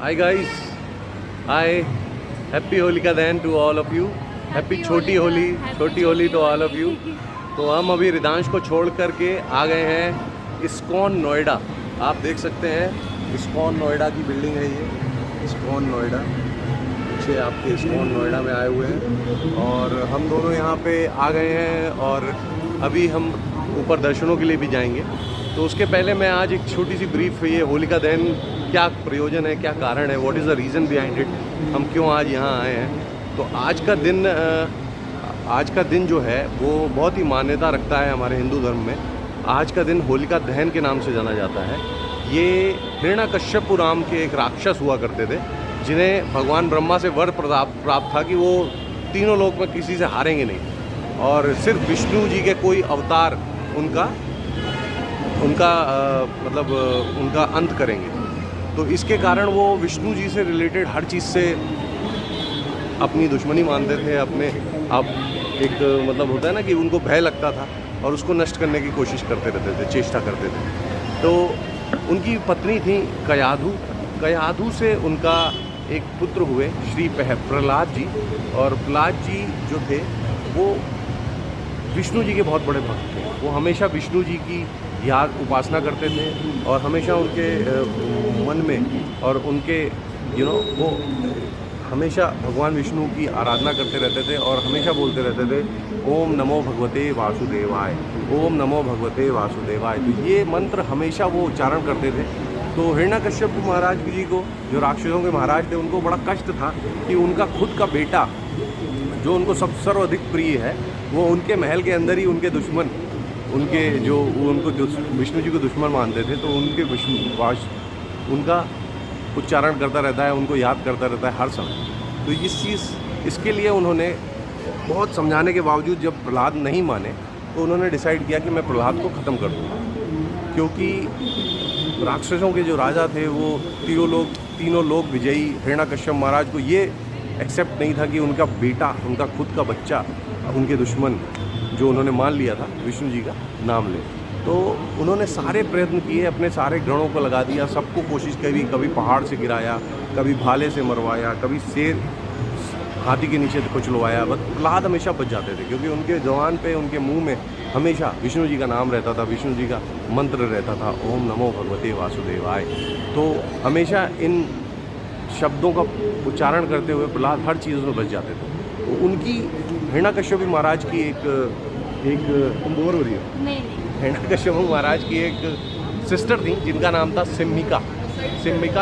Hi guys, hi, happy Holika Dahan to all of you, happy छोटी Holi to all of you। तो हम अभी रिदांश को छोड़ करके आ गए हैं इस्कॉन नोएडा। आप देख सकते हैं इस्कॉन नोएडा की बिल्डिंग है ये, इस्कॉन नोएडा। पीछे आपके इस्कॉन नोएडा में आए हुए हैं और हम दोनों यहाँ पे आ गए हैं और अभी हम ऊपर दर्शनों के लिए भी जाएंगे। तो उसके पहले मैं आज एक छोटी सी ब्रीफ, ये होलिका दहन क्या प्रयोजन है, क्या कारण है, what is the reason behind it, हम क्यों आज यहाँ आए हैं। तो आज का दिन जो है वो बहुत ही मान्यता रखता है हमारे हिंदू धर्म में। आज का दिन होलिका दहन के नाम से जाना जाता है। ये हिरण्यकश्यप नाम के एक राक्षस हुआ करते थे, जिन्हें भगवान ब्रह्मा से वर प्राप्त था कि वो तीनों लोक में किसी से हारेंगे नहीं और सिर्फ विष्णु जी के कोई अवतार उनका उनका अंत करेंगे। तो इसके कारण वो विष्णु जी से रिलेटेड हर चीज़ से अपनी दुश्मनी मानते थे। अपने अब एक होता है ना कि उनको भय लगता था और उसको नष्ट करने की कोशिश करते रहते थे, चेष्टा करते थे। तो उनकी पत्नी थी कयाधु से उनका एक पुत्र हुए श्री प्रहलाद जी। और प्रहलाद जी जो थे वो विष्णु जी के बहुत बड़े भक्त थे। वो हमेशा विष्णु जी की याद उपासना करते थे और हमेशा उनके मन में और उनके वो हमेशा भगवान विष्णु की आराधना करते रहते थे और हमेशा बोलते रहते थे ओम नमो भगवते वासुदेवाय, ओम नमो भगवते वासुदेवाय। तो ये मंत्र हमेशा वो उच्चारण करते थे। तो हिरण्यकश्यप महाराज जी को, जो राक्षसों के महाराज थे, उनको बड़ा कष्ट था कि उनका खुद का बेटा जो उनको सर्वाधिक प्रिय है, वो उनके महल के अंदर ही उनके दुश्मन, उनको विष्णु जी को दुश्मन मानते थे, तो उनका उच्चारण करता रहता है, उनको याद करता रहता है हर समय। तो इसके लिए उन्होंने बहुत समझाने के बावजूद जब प्रहलाद नहीं माने तो उन्होंने डिसाइड किया कि मैं प्रहलाद को ख़त्म कर दूँगा। क्योंकि राक्षसों के जो राजा थे वो तीनों लोग विजयी हिरण्यकश्यप महाराज को ये एक्सेप्ट नहीं था कि उनका बेटा, उनका खुद का बच्चा, उनके दुश्मन जो उन्होंने मान लिया था विष्णु जी का नाम ले। तो उन्होंने सारे प्रयत्न किए, अपने सारे गणों को लगा दिया, सबको कोशिश करी, कभी पहाड़ से गिराया, कभी भाले से मरवाया, कभी शेर हाथी के नीचे कुचलवाया, बस प्रहलाद हमेशा बच जाते थे क्योंकि उनके जवान पे, उनके मुंह में हमेशा विष्णु जी का नाम रहता था, विष्णु जी का मंत्र रहता था, ओम नमो भगवते वासुदेवाय। तो हमेशा इन शब्दों का उच्चारण करते हुए प्रहलाद हर चीज़ में बच जाते थे। तो उनकी हिरण्यकश्यप महाराज की एक तुम बोर हो रही हो? नहीं। हिरण्यकश्यप महाराज की एक सिस्टर थी जिनका नाम था सिम्मिका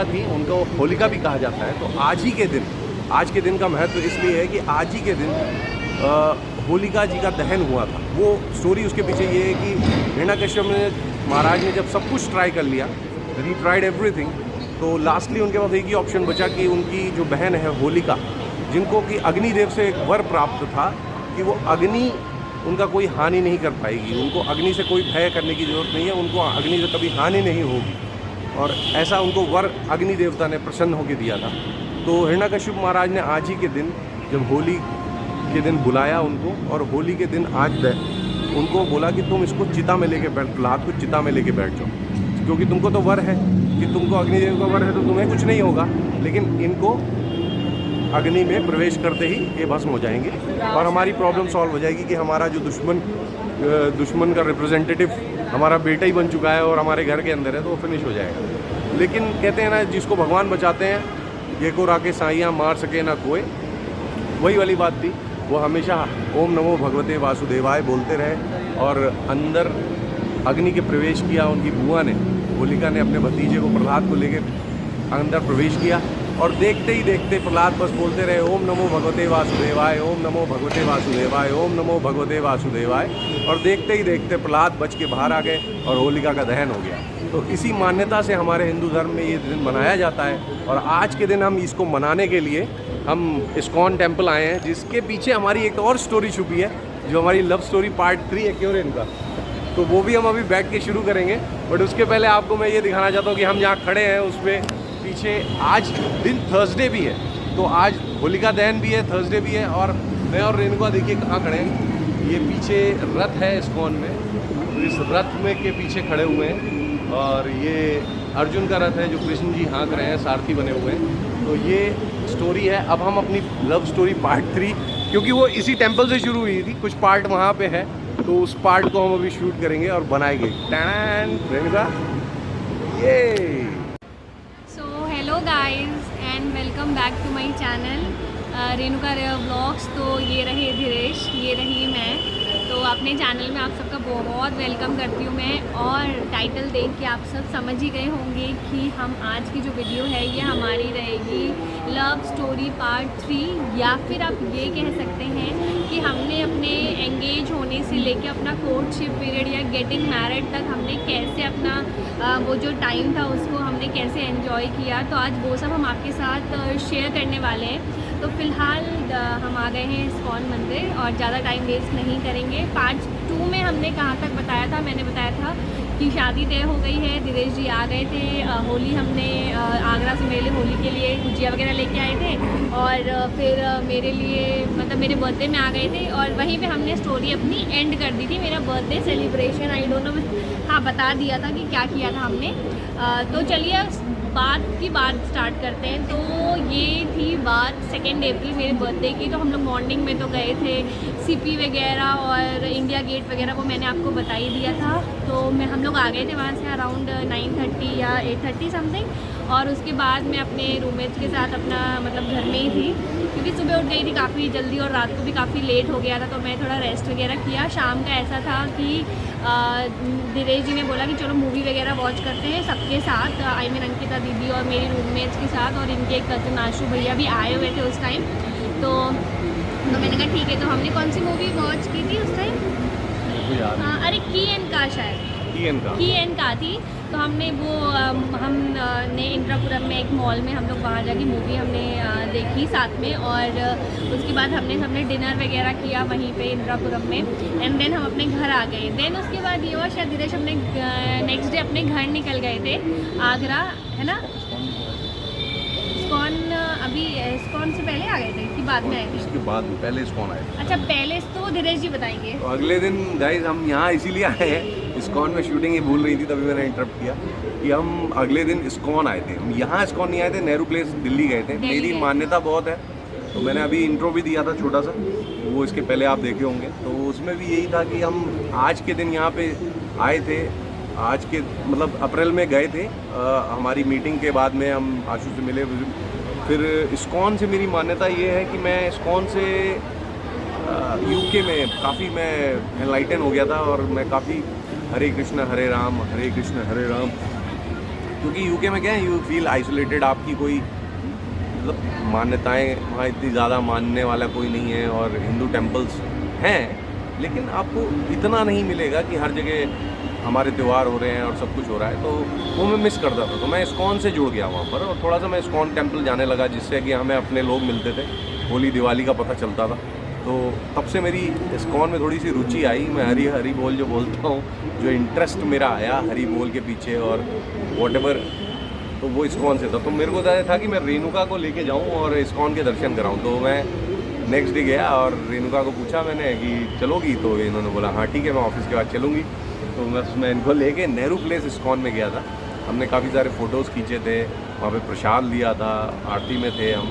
थी, उनको होलिका भी कहा जाता है। तो आज के दिन का महत्व इसलिए है कि आज ही के दिन होलिका जी का दहन हुआ था। वो स्टोरी उसके पीछे ये है कि हिरण्यकश्यप महाराज ने जब सब कुछ ट्राई कर लिया, ही ट्राइड एवरीथिंग, तो लास्टली उनके पास एक ही ऑप्शन बचा कि उनकी जो बहन है होलिका, जिनको कि अग्निदेव से एक वर प्राप्त था कि वो अग्नि उनका कोई हानि नहीं कर पाएगी, उनको अग्नि से कोई भय करने की ज़रूरत नहीं है, उनको अग्नि से कभी हानि नहीं होगी। और ऐसा उनको वर अग्नि देवता ने प्रसन्न होकर दिया था। तो हिरण्यकश्यप महाराज ने आज ही के दिन, जब होली के दिन बुलाया उनको, और होली के दिन आज उनको बोला कि तुम इसको चिता में लेके प्रहलाद को चिता में लेके बैठ जाओ, क्योंकि तुमको तो वर है कि तुमको अग्निदेव का वर है, तो तुम्हें कुछ नहीं होगा, लेकिन इनको अग्नि में प्रवेश करते ही ये भस्म हो जाएंगे और हमारी प्रॉब्लम सॉल्व हो जाएगी कि हमारा जो दुश्मन का रिप्रेजेंटेटिव हमारा बेटा ही बन चुका है और हमारे घर के अंदर है, तो वो फिनिश हो जाएगा। लेकिन कहते हैं ना, जिसको भगवान बचाते हैं, ये को राके साइयाँ मार सके ना कोई, वही वाली बात थी। वो हमेशा ओम नमो भगवते वासुदेवाय बोलते रहे और अंदर अग्नि के प्रवेश किया। उनकी बुआ ने, होलिका ने, अपने भतीजे को प्रहलाद को लेकर अंदर प्रवेश किया और देखते ही देखते प्रहलाद बस बोलते रहे ओम नमो भगवते वासुदेवाय, ओम नमो भगवते वासुदेवाय, ओम नमो भगवते वासुदेवाय। और देखते ही देखते प्रहलाद बच के बाहर आ गए और होलिका का दहन हो गया। तो इसी मान्यता से हमारे हिंदू धर्म में ये दिन मनाया जाता है। और आज के दिन हम इसको मनाने के लिए हम इस्कॉन टेम्पल आए हैं, जिसके पीछे हमारी एक और स्टोरी छुपी है, जो हमारी लव स्टोरी पार्ट 3 है क्यों इनका, तो वो भी हम अभी बैठ के शुरू करेंगे। बट उसके पहले आपको मैं ये दिखाना चाहता हूँ कि हम जहाँ खड़े हैं उस पर पीछे आज दिन थर्सडे भी है, तो आज होलिका दहन भी है, थर्सडे भी है। और मैं और रेणुका देखिए कहाँ खड़े हैं, ये पीछे रथ है इस्कॉन में, तो इस रथ में के पीछे खड़े हुए हैं। और ये अर्जुन का रथ है जो कृष्ण जी हाँक रहे हैं, सारथी बने हुए हैं। तो ये स्टोरी है। अब हम अपनी लव स्टोरी पार्ट 3, क्योंकि वो इसी टेम्पल से शुरू हुई थी, कुछ पार्ट वहाँ पे है, तो उस पार्ट को हम अभी शूट करेंगे और बनाएंगे। टैन रेणुका ये। So hello guys and welcome back to my channel Renuka rare vlogs. तो ये रहे धीरेश, ये रही मैं। तो अपने चैनल में आप सबका बहुत वेलकम करती हूँ मैं। और टाइटल देख के आप सब समझ ही गए होंगे कि हम आज की जो वीडियो है ये हमारी रहेगी लव स्टोरी पार्ट 3, या फिर आप ये कह सकते हैं कि हमने अपने एंगेज होने से लेके अपना कोर्टशिप पीरियड या गेटिंग मैरिड तक हमने कैसे अपना वो जो टाइम था उसको हमने कैसे एंजॉय किया। तो आज वो सब हम आपके साथ शेयर करने वाले हैं। तो फ़िलहाल हम आ गए हैं इस्कॉन मंदिर और ज़्यादा टाइम वेस्ट नहीं करेंगे। पार्ट 2 में हमने कहाँ तक बताया था, मैंने बताया था कि शादी तय हो गई है, धीरेश जी आ गए थे। होली हमने आगरा से मेरे लिए होली के लिए गुजिया वगैरह लेके आए थे, और फिर मेरे लिए मतलब मेरे बर्थडे में आ गए थे, और वहीं पे हमने स्टोरी अपनी एंड कर दी थी। मेरा birthday celebration I don't know, हाँ बता दिया था कि क्या किया था हमने। तो चलिए बात की बात स्टार्ट करते हैं। तो ये थी बात 2 अप्रैल मेरे बर्थडे की। तो हम लोग मॉर्निंग में तो गए थे सीपी वगैरह और इंडिया गेट वगैरह, वो मैंने आपको बता ही दिया था। तो हम लोग आ गए थे वहाँ से अराउंड 9:30 या 8:30 समथिंग। और उसके बाद मैं अपने रूममेट्स के साथ अपना मतलब घर में ही थी, क्योंकि सुबह उठ गई थी काफ़ी जल्दी और रात को भी काफ़ी लेट हो गया था। तो मैं थोड़ा रेस्ट वगैरह किया। शाम का ऐसा था कि धीरेश जी ने बोला कि चलो मूवी वगैरह वॉच करते हैं सबके साथ, आई मीन अंकिता दीदी और मेरी रूममेट्स के साथ, और इनके एक कज़न आशु भैया भी आए हुए थे उस टाइम। तो मैंने कहा ठीक है। तो हमने कौन सी मूवी वॉच की थी उस टाइम? अरे की एन का, शायद की एन का थी। तो हमने वो हमने इंद्रापुरम में एक मॉल में हम लोग वहाँ जाके मूवी हमने देखी साथ में, और उसके बाद सबने डिनर वगैरह किया वहीं पे इंद्रापुरम में। एंड देन हम अपने घर आ गए। देन उसके बाद ये हुआ, शायद धीरेश अपने नेक्स्ट डे अपने घर निकल गए थे आगरा, है ना? इस्कॉन अभी इस्कॉन से पहले आ गए थे कि बाद में आए थे? इसके बाद पहले इस्कॉन आए थे। अच्छा पहले तो धीरेश जी बताएंगे। तो अगले दिन गाइस हम यहाँ इसीलिए आए हैं, इस्कॉन में शूटिंग ही भूल रही थी, तभी मैंने इंटरप्ट किया कि हम अगले दिन इस्कॉन आए थे। हम यहाँ इस्कॉन नहीं आए थे, नेहरू प्लेस दिल्ली गए थे। मेरी मान्यता बहुत है, तो मैंने अभी इंट्रो भी दिया था छोटा सा, वो इसके पहले आप देखे होंगे। तो उसमें भी यही था कि हम आज के दिन यहाँ पे आए थे। आज के मतलब अप्रैल में गए थे, हमारी मीटिंग के बाद में हम आशु से मिले। फिर इस्कॉन से मेरी मान्यता ये है कि मैं इस्कॉन से यूके में काफ़ी मैं एनलाइटन हो गया था, और मैं काफ़ी हरे कृष्ण हरे राम, हरे कृष्ण हरे राम। क्योंकि यूके में क्या है, यू फील आइसोलेटेड, आपकी कोई मतलब मान्यताएं वहाँ इतनी ज़्यादा मानने वाला कोई नहीं है, और हिंदू टेम्पल्स हैं, लेकिन आपको इतना नहीं मिलेगा कि हर जगह हमारे त्यौहार हो रहे हैं और सब कुछ हो रहा है। तो वो मैं मिस करता था। तो मैं इस्कॉन से जुड़ गया वहाँ पर, और थोड़ा सा मैं इस्कॉन टेम्पल जाने लगा, जिससे कि हमें अपने लोग मिलते थे, होली दिवाली का पता चलता था। तो तब से मेरी इस्कॉन में थोड़ी सी रुचि आई। मैं हरी हरी बोल जो बोलता हूँ, जो इंटरेस्ट मेरा आया हरी बोल के पीछे और वॉटेवर, तो वो इस्कॉन से था। तो मेरे को था कि मैं रेणुका को लेके जाऊँ और इस्कॉन के दर्शन कराऊँ। तो मैं नेक्स्ट डे गया और रेणुका को पूछा मैंने कि चलोगी? तो इन्होंने बोला हाँ ठीक है, मैं ऑफिस के बाद चलूँगी। तो मैं इनको लेके नेहरू प्लेस इस्कॉन में गया था। हमने काफ़ी सारे फ़ोटोज़ खींचे थे, वहाँ पे प्रसाद लिया था, आरती में थे हम।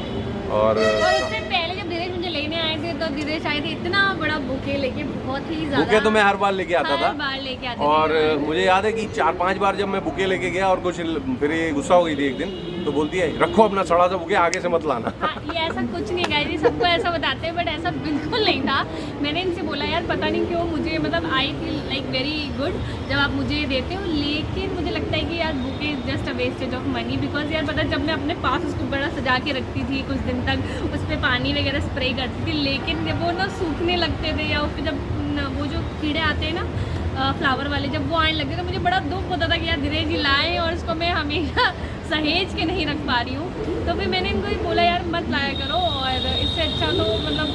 और उससे पहले जब धीरेश मुझे लेने आए थे, तो धीरेश आए थे इतना बड़ा बुके लेके, बहुत ही ज़्यादा। बुके तो मैं हर बार लेके आता था, लेके आते और मुझे याद है कि 4-5 बार जब मैं बुके लेके गया और कुछ फिर ये गुस्सा हो गई थी एक दिन, तो बोलती है रखो अपना सड़ा सा बुके, आगे से मत लाना। हाँ, ये ऐसा कुछ नहीं गाइस, ये सबको ऐसा बताते हैं, बट ऐसा बिल्कुल नहीं था। मैंने इनसे बोला यार पता नहीं क्यों मुझे मतलब I feel like very good जब आप मुझे देते हो, लेकिन मुझे लगता है कि यार bouquet just a wastage of money. Because यार पता जब मैं अपने पास उसको बड़ा सजा के रखती थी कुछ दिन तक, उस पर पानी वगैरह स्प्रे करती थी, लेकिन जब वो ना सूखने लगते थे या उस पर जब वो जो कीड़े आते हैं ना फ्लावर वाले, जब वो आने लगते तो मुझे बड़ा दुख होता था कि यार धीरे जी लाए और उसको मैं हमेशा सहेज के नहीं रख पा रही हूँ। तो फिर मैंने इनको ही बोला यार मत लाया करो, और इससे अच्छा तो मतलब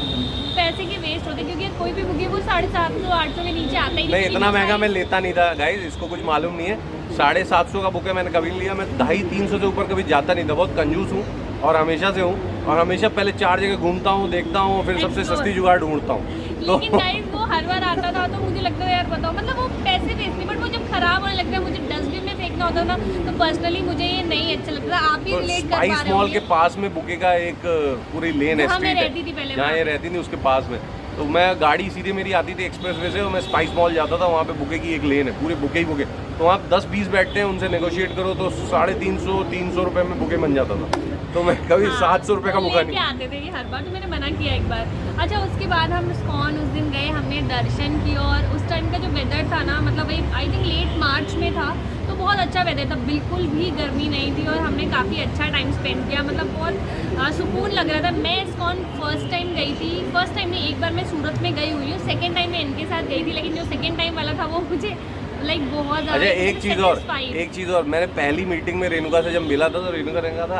पैसे के वेस्ट होते, क्योंकि कोई भी बुके वो 750-800 के नीचे आता ही नहीं। इतना महंगा मैं लेता नहीं था गाइज, इसको कुछ मालूम नहीं है। 750 का बुके मैंने कभी नहीं लिया। मैं 250-300 से ऊपर कभी जाता नहीं था। बहुत कंजूस हूँ और हमेशा से हूँ, और हमेशा पहले 4 जगह घूमता हूँ, देखता हूँ, फिर सबसे सस्ती जुगाड़ ढूंढता हूँ। लेकिन गाइस वो हर बार आता था तो मुझे लगता है यार बताओ मतलब वो पैसे वेस्ट नहीं, बट वो जब खराब होने लगता है मुझे डस्टबिन में फेंक इतना होता ना, तो पर्सनली मुझे ये नहीं अच्छा लगता। आप भी तो रिलेट कर पा स्पाइस रहे मॉल के होंगे। पास में बुके का एक पूरी लेन है, जहाँ मैं स्ट्रीट रहती थी है, पहले जहाँ वहाँ ये पे। रहती थी उसके पास में। तो मैं गाड़ी सीधे मेरी आती थी एक्सप्रेस वे से, और मैं स्पाइस मॉल जाता था, वहाँ पे बुके की एक लेन है, पूरे बुके ही बुके। तो वहाँ 10-20 बैठते हैं, उनसे नेगोशिएट करो तो 350-300 रुपये में बुके बन जाता था। तो मैं कभी 700 रुपये का बुका लेके नहीं। आते थे ये हर बार, तो मैंने मना किया एक बार। अच्छा, उसके बाद हम इस्कॉन उस दिन गए, हमने दर्शन किया, और उस टाइम का जो वेदर था ना, मतलब वही आई थिंक लेट मार्च में था, तो बहुत अच्छा वेदर था, बिल्कुल भी गर्मी नहीं थी, और हमने काफ़ी अच्छा टाइम स्पेंड किया, मतलब बहुत सुकून लग रहा था। मैं इस्कॉन फर्स्ट टाइम गई थी, फर्स्ट टाइम नहीं, एक बार मैं सूरत में गई हुई हूँ, सेकेंड टाइम मैं इनके साथ गई थी, लेकिन जो सेकेंड टाइम वाला था वो मुझे लाइक बहुत ज़्यादा अच्छा, एक चीज़ और, मैंने पहली मीटिंग में रेणुका से जब मिला था, तो रेणुका ने कहा था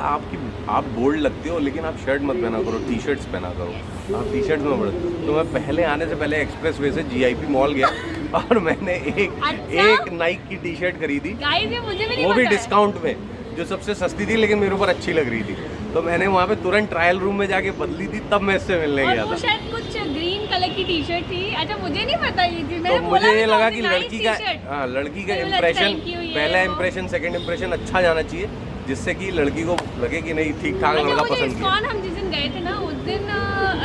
आप बोल्ड लगती हो, लेकिन आप शर्ट मत पहना करो, टी शर्ट्स पहना करो, आप टी शर्ट्स में पड़े। तो मैं पहले आने से पहले एक्सप्रेस वे से GIP मॉल गया, और मैंने एक नाइक की टी शर्ट खरीदी, गाइस, ये मुझे भी नहीं वो भी पता है। डिस्काउंट में, जो सबसे सस्ती थी लेकिन मेरे ऊपर अच्छी लग रही थी। तो मैंने वहाँ पे तुरंत ट्रायल रूम में जाके बदली थी, तब मैं इससे मिलने और गया वो था। शायद कुछ ग्रीन कलर की टी शर्ट थी। अच्छा, मुझे नहीं पता ये चीज, तो मैंने मुझे बोला ये भी लगा तो कि nice लड़की का t-shirt। लड़की का तो बोला, इम्प्रेशन, thank you, ये पहला वो। इम्प्रेशन सेकंड इम्प्रेशन अच्छा जाना चाहिए, जिससे कि लड़की को लगे कि नहीं ठीक ठाक अच्छा, लड़का वो जो पसंद किया। इस्कॉन हम जिस दिन गए थे ना, उस दिन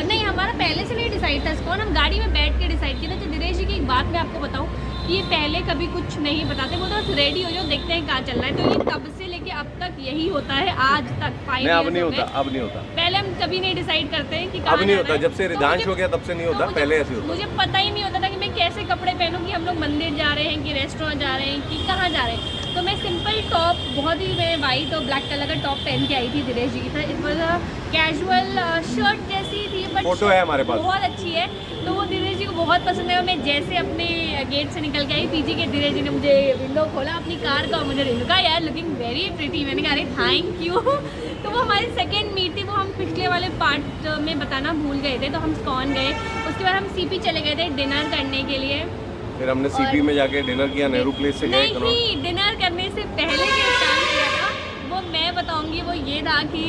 नहीं, हमारा पहले से नहीं डिसाइड था इस्कॉन, हम गाड़ी में बैठ के डिसाइड किया था। तो दिनेश जी की एक बात मैं आपको बताऊं कि ये पहले कभी कुछ नहीं बताते, वो तो बस रेडी हो जाओ, देखते हैं कहाँ चल रहा है। तो ये तब से लेके अब तक यही होता है, आज तक 5 मैं अब years नहीं हो होता, गए। अब नहीं होता, पहले हम कभी नहीं डिसाइड करते हैं कि कहाँ अब नहीं जाना होता। है। जब से तो रिदांश मुझे- हो गया तब से नहीं तो होता, मुझे- पहले ऐसे होता। मुझे पता ही नहीं होता था कि मैं कैसे कपड़े पहनूं, कि हम लोग मंदिर जा रहे हैं, कि रेस्टोरेंट जा रहे हैं, कि कहाँ जा रहे हैं। तो मैं सिंपल टॉप, बहुत ही मैं वाइट और ब्लैक कलर का टॉप पहन के आई थी दिनेश जी की था। It was a casual shirt जैसी थी, बट फोटो है हमारे पास। बहुत अच्छी है। तो वो दिनेश जी को बहुत पसंद है, और मैं जैसे अपने गेट से निकल के आई, पीछे के दिनेश जी ने मुझे विंडो खोला अपनी कार का, मुझे रेणुका यार लुकिंग वेरी प्रिटी, मैंने कहा अरे थैंक यू। तो वो हमारी सेकेंड मीट थी, वो हम पिछले वाले पार्ट में बताना भूल गए थे। तो हम इस्कॉन गए, उसके बाद हम CP चले गए थे डिनर करने के लिए। फिर हमने CP में जाके डिनर किया, नेहरू प्लेस से गए। नहीं, डिनर करने से पहले जो स्टार्ट किया था वो मैं बताऊंगी। वो ये था कि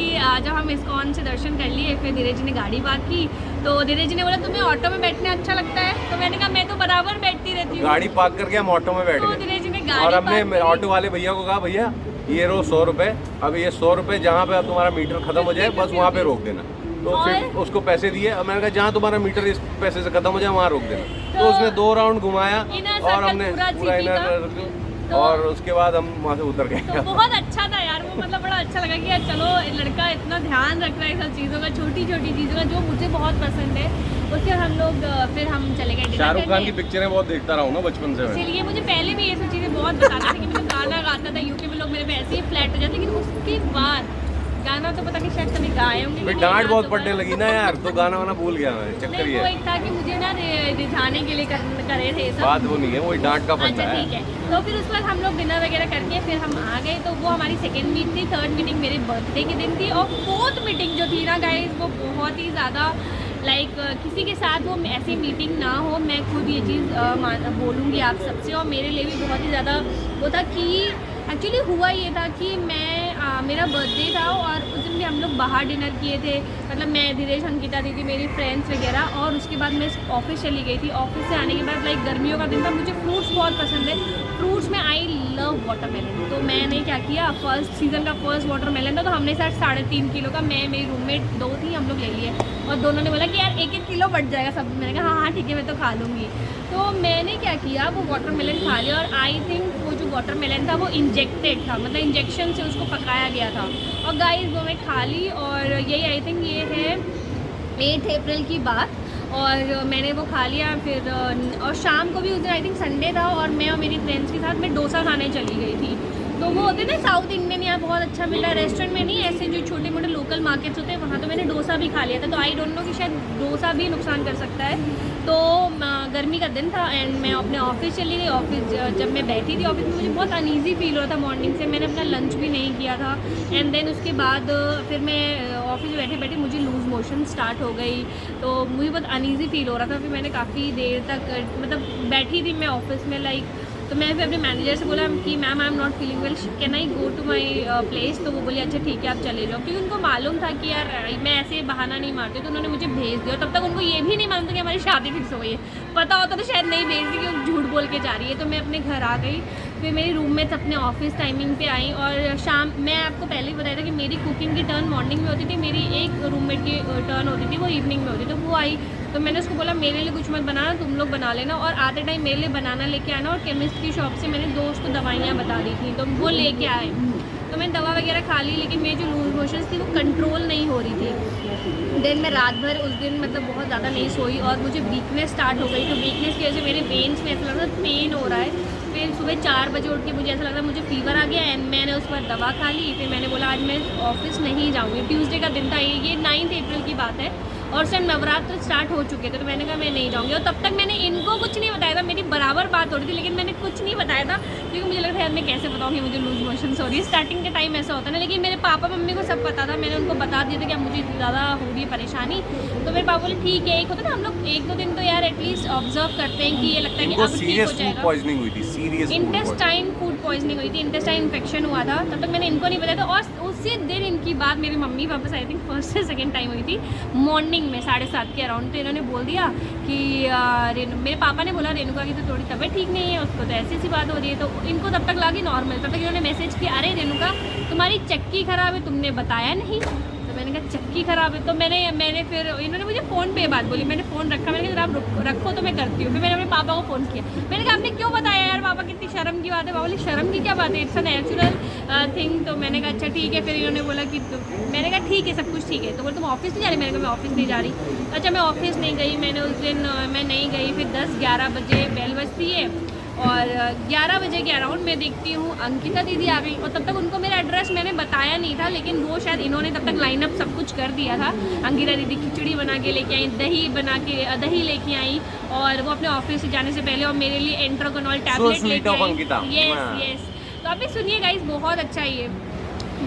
जब हम इस्कॉन से दर्शन कर लिए, फिर धीरे जी ने गाड़ी पार्क की, तो धीरे जी ने बोला तुम्हें ऑटो में बैठना अच्छा लगता है, तो मैंने कहा मैं तो बराबर बैठती रहती हूँ। गाड़ी पार्क करके हम ऑटो में बैठ तो गए, धीरे जी ने गाड़ी और हमने पार्क की। ऑटो वाले भैया को कहा भैया ये रो 100 रुपये, अब ये 100 रुपये जहाँ पे अब तुम्हारा मीटर खत्म हो जाए बस वहाँ पे रोक देना। तो फिर और- उसको पैसे दिए, और मैंने कहा जहाँ तुम्हारा मीटर इस पैसे से खत्म हो जाए वहाँ रोक देना। तो उसने 2 राउंड घुमाया, इनर और सर्कल हमने पूरा पूरा CP इनर का। सर्कल, तो- और उसके बाद हम वहाँ से उतर तो गए। बहुत अच्छा था यार वो, मतलब बड़ा अच्छा लगा कि यार चलो लड़का इतना ध्यान रख रहा है सब चीज़ों का, छोटी छोटी चीज़ों का, जो मुझे बहुत पसंद है। उसके बाद हम लोग फिर हम चले गए डिनर शाहरुख खान करने। की पिक्चरें बहुत देखता रहा हूँ ना बचपन से मैं। इसीलिए मुझे पहले भी ये सब चीज़ें बहुत बताते थे कि मैं गाना गाता था, यूके में लोग मेरे पे ऐसे ही फ्लैट हो जाते, लेकिन उसके बाद गाना तो पता नहीं शायद कभी गाए होंगे। फिर कि डांट नहीं, बहुत याद पड़ने होगा। लगी ना यार, तो गाना वाना भूल गया मैं, चक्कर नहीं, ये वो है। एक था कि मुझे ना रिझाने के लिए करे थे ये सब। बात वो नहीं है, वही डांट का फंसा अच्छा है। ठीक है। तो फिर उसके बाद हम लोग डिनर वगैरह करके फिर हम आ गए। तो वो हमारी सेकेंड मीट थी, थर्ड मीटिंग मेरे बर्थडे के दिन थी, और फोर्थ मीटिंग जो थी ना गाइस, वो बहुत ही ज़्यादा लाइक किसी के साथ वो ऐसी मीटिंग ना हो, मैं खुद ये चीज़ बोलूँगी आप सबसे। और मेरे लिए भी बहुत ही ज़्यादा वो था कि एक्चुअली हुआ ये था कि मैं मेरा बर्थडे था, और उस दिन भी हम लोग बाहर डिनर किए थे, मतलब मैं, धीरेश, अंकिता दीदी, मेरी फ्रेंड्स वगैरह, और उसके बाद मैं ऑफिस चली गई थी। ऑफिस से आने के बाद लाइक गर्मियों का दिन था, मुझे फ्रूट्स बहुत पसंद है, फ्रूट्स में आई लव वाटरमेलन। तो मैंने क्या किया, फर्स्ट सीज़न का फर्स्ट वाटरमेलन था, तो हमने शायद 3.5 किलो का, मैं, मेरी रूममेट 2 थी, हम लोग ले लिए, और दोनों ने बोला कि यार 1-1 किलो बढ़ जाएगा सब। मैंने कहा हाँ ठीक है, मैं तो खा लूँगी। तो मैंने क्या किया, वो वाटरमेलन खा लिया, और आई थिंक वो जो वाटरमेलन था वो इंजेक्टेड था, मतलब इंजेक्शन से उसको पकाया गया था। और गाइस वो मैं खा ली, और यही आई थिंक ये है 8 अप्रैल की बात, और मैंने वो खा लिया। फिर और शाम को भी उस दिन आई थिंक संडे था, और मैं और मेरी फ्रेंड्स के साथ मैं डोसा खाने चली गई थी। तो वो होते ना साउथ इंडियन, यहाँ बहुत अच्छा मिल रहा है, रेस्टोरेंट में नहीं, ऐसे जो छोटे मोटे लोकल मार्केट्स होते हैं वहाँ। तो मैंने डोसा भी खा लिया था। तो आई डोंट नो कि शायद डोसा भी नुकसान कर सकता है। तो गर्मी का दिन था, एंड मैं अपने ऑफिस चली गई। ऑफिस जब मैं बैठी थी ऑफिस में, मुझे बहुत अनईजी फील हो रहा था मॉर्निंग से, मैंने अपना लंच भी नहीं किया था। एंड देन उसके बाद फिर मैं ऑफिस में बैठे बैठे मुझे लूज़ मोशन स्टार्ट हो गई, तो मुझे बहुत अनईजी फील हो रहा था। फिर मैंने काफ़ी देर तक मतलब बैठी थी मैं ऑफिस में लाइक, तो मैं फिर अपने मैनेजर से बोला कि ma'am I am not feeling well, can I go to my place. तो वो बोली अच्छा ठीक है आप चले जाओ, क्योंकि उनको मालूम था कि यार मैं ऐसे बहाना नहीं मारती, तो उन्होंने मुझे भेज दिया। तब तक उनको ये भी नहीं मालूम था कि हमारी शादी फिक्स हो गई है, पता होता तो शायद नहीं भेज दी, क्योंकि झूठ बोल के जा रही है। तो मैं अपने घर आ गई। फिर मेरी रूममेट्स अपने ऑफिस टाइमिंग पे आई और शाम, मैं आपको पहले ही बताया था कि मेरी कुकिंग की टर्न मॉर्निंग में होती थी, मेरी एक रूममेट की टर्न होती थी वो इवनिंग में होती थी। तो वो आई तो मैंने उसको बोला मेरे लिए कुछ मत बनाना, तुम लोग बना लेना, और आते टाइम मेरे लिए बनाना लेके आना। और केमिस्ट की शॉप से मैंने दोस्त को दवाइयाँ बता दी थी तो वो लेके आए, तो मैंने दवा वगैरह खा ली, लेकिन मेरी जो लूज मोशंस थी वो कंट्रोल नहीं हो रही थी। देन मैं रात भर उस दिन मतलब बहुत ज़्यादा नहीं सोई और मुझे वीकनेस स्टार्ट हो गई। तो वीकनेस की वजह से मेरे वेन्स में ऐसा लग रहा था पेन हो रहा है। फिर सुबह 4 बजे उठ के मुझे ऐसा लग रहा मुझे फीवर आ गया एंड मैंने उस पर दवा खा ली। फिर मैंने बोला आज मैं ऑफिस नहीं जाऊँगी। ट्यूसडे का दिन था, ये 9 अप्रैल की बात है और उस टाइम नवरात्र स्टार्ट हो चुके थे। तो मैंने कहा मैं नहीं जाऊँगी, और तब तक मैंने इनको कुछ नहीं बताया था। मेरी बराबर बात हो रही थी लेकिन मैंने कुछ नहीं बताया था क्योंकि मुझे लग रहा है मैं कैसे बताऊँ कि मुझे लूज मोशंस हो रही है। स्टार्टिंग के टाइम ऐसा होता है ना, लेकिन मेरे पापा मम्मी को सब पता था। मैंने उनको बता दिया था कि अब मुझे इतनी ज़्यादा हो रही है परेशानी। तो मेरे पापा बोले ठीक है, एक होता है ना हम लोग 1-2 दिन तो यार एटलीस्ट ऑब्जर्व करते हैं कि ये लगता है कि अब ठीक हो जाएगा। पॉइजनिंग हुई थी, सीरियस इंटेस्टाइन फूड पॉइजनिंग हुई थी, इंटेस्टाइन इन्फेक्शन हुआ था। तब तक मैंने इनको नहीं बताया था और उसी दिन इनकी बात मेरी मम्मी पापा से आई थिंक फर्स्ट से सेकंड टाइम हुई थी मॉर्निंग में 7:30 के अराउंड। तो इन्होंने बोल दिया कि मेरे पापा ने बोला रेणुका की तो थोड़ी तबीयत ठीक नहीं है, उसको तो ऐसी बात हो रही है। तो इनको तब तक लगी नॉर्मल। तब तक इन्होंने मैसेज किया अरे रेणुका तुम्हारी चक्की ख़राब है, तुमने बताया नहीं। तो मैंने कहा चक्की ख़राब है। तो मैंने फिर इन्होंने मुझे फ़ोन पे बात बोली, मैंने फ़ोन रखा, मैंने कहा आप रखो तो मैं करती हूँ। फिर मैंने अपने पापा को फ़ोन किया, मैंने कहा आपने क्यों बताया यार, पापा कितनी शर्म की बात है। पापा बोले शर्म की क्या बात है, इट्स अ नेचुरल थिंग। तो मैंने कहा अच्छा ठीक है। फिर इन्होंने बोला कि मैंने कहा ठीक है सब कुछ ठीक है। तो बोले तुम ऑफिस नहीं जा रही, मैंने कहा मैं ऑफिस नहीं जा रही। अच्छा मैं ऑफिस नहीं गई, मैंने उस दिन मैं नहीं गई। फिर 10-11 बजे बेल बजती है और 11 बजे के अराउंड मैं देखती हूँ अंकिता दीदी आ गई। और तब तक उनको मेरा एड्रेस मैंने बताया नहीं था, लेकिन वो शायद इन्होंने तब तक लाइनअप सब कुछ कर दिया था। अंकिता दीदी खिचड़ी बना के लेके आई, दही लेके आई और वो अपने ऑफिस से जाने से पहले और मेरे लिए एंट्रोकोनॉल टैबलेट लेके आई। यस। तो अभी सुनिए गाइस, बहुत अच्छा ये।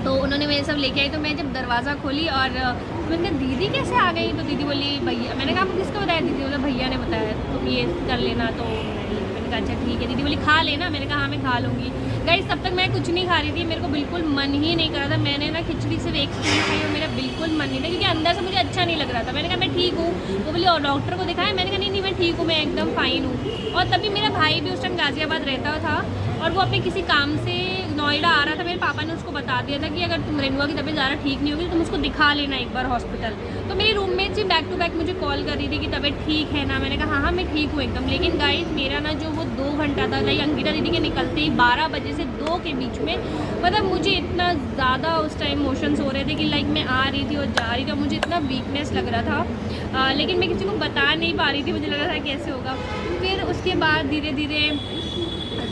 तो उन्होंने मेरे सब लेके आई। तो मैं जब दरवाज़ा खोली और मैंने कहा दीदी कैसे आ गई। तो दीदी बोली भैया। मैंने कहा किसको बताया। दीदी बोला भैया ने बताया तुम ये कर लेना। तो मैंने कहा अच्छा ठीक है। दीदी बोली खा लेना। मैंने कहा हाँ मैं खा लूँगी। गाइस तब तक मैं कुछ नहीं खा रही थी, मेरे को बिल्कुल मन ही नहीं कर रहा था। मैंने ना खिचड़ी सिर्फ एक स्पून खाई और मेरा बिल्कुल मन नहीं था क्योंकि अंदर से मुझे अच्छा नहीं लग रहा था। मैंने कहा मैं ठीक हूँ। वो बोली और डॉक्टर को दिखाया। मैंने कहा नहीं मैं ठीक हूँ, मैं एकदम फाइन हूँ। और तभी मेरा भाई भी उस टाइम गाज़ियाबाद रहता था और वो अपने किसी काम से नोएडा आ रहा था। मेरे पापा ने उसको बता दिया था कि अगर तुम रेणुका की तबीयत ज़्यादा ठीक नहीं होगी तो तुम उसको दिखा लेना एक बार हॉस्पिटल। तो मेरी रूममेट ही बैक टू बैक मुझे कॉल कर रही थी कि तबीयत ठीक है ना। मैंने कहा हाँ मैं ठीक हूँ एकदम। लेकिन गाइस मेरा ना जो वो 2 घंटा था लाइक अंकिता दीदी के निकलते ही 12 बजे से 2 के बीच में, मतलब मुझे इतना ज़्यादा उस टाइम मोशंस हो रहे थे कि लाइक मैं आ रही थी और जा रही थी और मुझे इतना वीकनेस लग रहा था। लेकिन मैं किसी को बता नहीं पा रही थी, मुझे लग रहा था कैसे होगा। फिर उसके बाद धीरे धीरे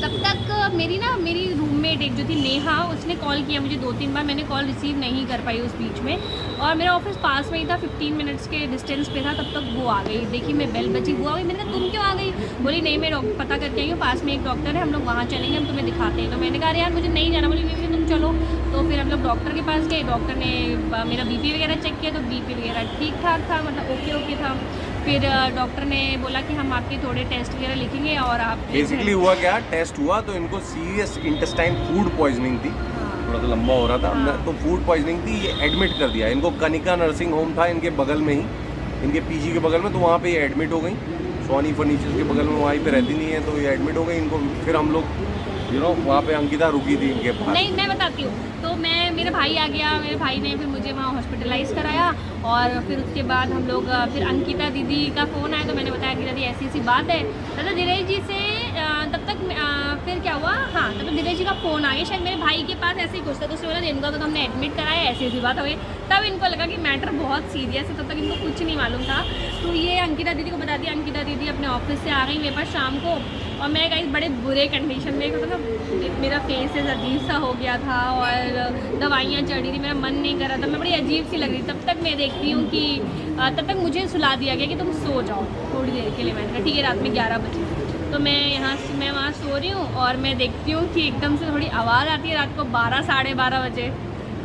तब तक मेरी रूममेट एक जो थी नेहा, उसने कॉल किया मुझे 2-3 बार। मैंने कॉल रिसीव नहीं कर पाई उस बीच में और मेरा ऑफिस पास में ही था, 15 मिनट्स के डिस्टेंस पे था। तब तक वो आ गई। देखी मैं बेल बजी, वो आ गई। मैंने कहा तुम क्यों आ गई। बोली नहीं मैं पता करके आई हूँ, पास में एक डॉक्टर है, हम लोग वहाँ चलेंगे, हम तुम्हें दिखाते हैं। तो मैंने कहा यार मुझे नहीं जाना। बोली नहीं तुम चलो। तो फिर हम लोग डॉक्टर के पास गए। डॉक्टर ने मेरा BP वगैरह चेक किया तो BP वगैरह ठीक ठाक था, मतलब ओके था। फिर डॉक्टर ने बोला कि हम आपके थोड़े टेस्ट वगैरह लिखेंगे और आप बेसिकली हुआ क्या, टेस्ट हुआ तो इनको सीरियस इंटेस्टाइन फूड पॉइजनिंग थी। थोड़ा सा लंबा हो रहा था तो फूड पॉइजनिंग थी। ये एडमिट कर दिया इनको। कनिका नर्सिंग होम था इनके बगल में ही, इनके PG के बगल में। तो वहाँ पे ये एडमिट हो गई। सोनी फर्नीचर के बगल में, वहीं पे रहती नहीं है तो ये एडमिट हो गई इनको। फिर हम लोग वहाँ पे अंकिता रुकी थी इनके पास। नहीं मैं बताती हूँ। तो मेरा भाई आ गया, मेरे भाई ने फिर मुझे वहाँ हॉस्पिटलाइज़ कराया और फिर उसके बाद हम लोग फिर अंकिता दीदी का फ़ोन आया। तो मैंने बताया अंकिता दीदी ऐसी बात है। दादा धीरेश जी से तब तक फिर क्या हुआ, हाँ तब तक धीरेश जी का फ़ोन आ गया। शायद मेरे भाई के पास ऐसे ही कुछ था तो उसने बोला रेणुका को तो हमने एडमिट कराया, ऐसी बात हो गई। तब इनको लगा कि मैटर बहुत सीरियस है। तब तक इनको कुछ नहीं मालूम था। तो ये अंकिता दीदी को बता दिया। अंकिता दीदी अपने ऑफिस से आ गई मेरे पास शाम को और मैं गाइस बड़े बुरे कंडीशन में, मतलब मेरा फेस अजीब सा हो गया था और दवाइयाँ चढ़ी थी, मेरा मन नहीं कर रहा था, मैं बड़ी अजीब सी लग रही। तब तक मैं देखती हूँ कि तब तक मुझे सुला दिया गया कि तुम सो जाओ थोड़ी देर के लिए। मैंने कहा ठीक है, रात में 11 बजे। तो मैं वहाँ सो रही हूँ और मैं देखती हूँ कि एकदम से थोड़ी आवाज़ आती है रात को 12 साढ़े 12 बजे।